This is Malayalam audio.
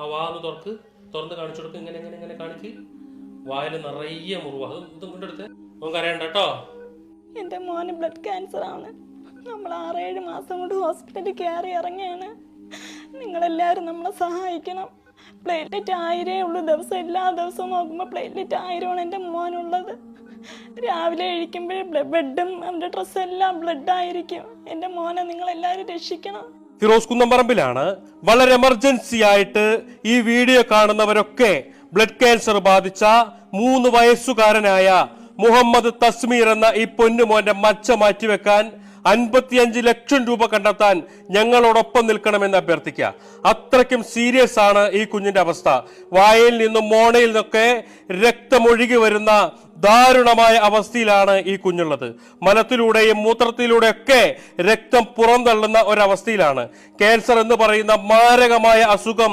ആ വാ ഒന്ന് തുറന്ന് കാണിച്ചു കൊടുക്ക്. ഇങ്ങനെ ഇങ്ങനെ ഇങ്ങനെ കാണിക്ക്. വായിൽ നിറയെ മുറിവ്. അത് ഇതും കൊണ്ടെടുത്ത് മോൻ കരയണ്ട കേട്ടോ. എൻ്റെ മോന് ബ്ലഡ് ക്യാൻസർ ആണ്. നമ്മൾ 6-7 മാസം കൊണ്ട് ഹോസ്പിറ്റലിൽ കയറി ഇറങ്ങിയാണ്. നിങ്ങളെല്ലാവരും നമ്മളെ സഹായിക്കണം. പ്ലേറ്റ്ലെറ്റ് 1000 ഉള്ളൂ ദിവസം. എല്ലാ ദിവസവും നോക്കുമ്പോൾ പ്ലേറ്റ്ലെറ്റ് 1000 എൻ്റെ മോനുള്ളത്. രാവിലെ കഴിക്കുമ്പോഴേ ബെഡും അവൻ്റെ ഡ്രസ്സും എല്ലാം ബ്ലഡ് ആയിരിക്കും. എൻ്റെ മോനെ നിങ്ങളെല്ലാവരും രക്ഷിക്കണം. ഫിറോസ് കുന്നംപറമ്പിലാണ്. വളരെ എമർജൻസി ആയിട്ട് ഈ വീഡിയോ കാണുന്നവരൊക്കെ ബ്ലഡ് ക്യാൻസർ ബാധിച്ച 3 വയസ്സുകാരനായ മുഹമ്മദ് തസ്മീർ എന്ന ഈ പൊന്നുമോന്റെ മച്ച മാറ്റിവെക്കാൻ 55 ലക്ഷം രൂപ കണ്ടെത്താൻ ഞങ്ങളോടൊപ്പം നിൽക്കണമെന്ന് അഭ്യർത്ഥിക്കുക. അത്രയ്ക്കും സീരിയസ് ആണ് ഈ കുഞ്ഞിന്റെ അവസ്ഥ. വായിൽ നിന്നും മോണയിൽ നിന്നൊക്കെ രക്തമൊഴുകി വരുന്ന ദാരുണമായ അവസ്ഥയിലാണ് ഈ കുഞ്ഞുള്ളത്. മലത്തിലൂടെയും മൂത്രത്തിലൂടെയൊക്കെ രക്തം പുറന്തള്ളുന്ന ഒരവസ്ഥയിലാണ്. ക്യാൻസർ എന്ന് പറയുന്ന മാരകമായ അസുഖം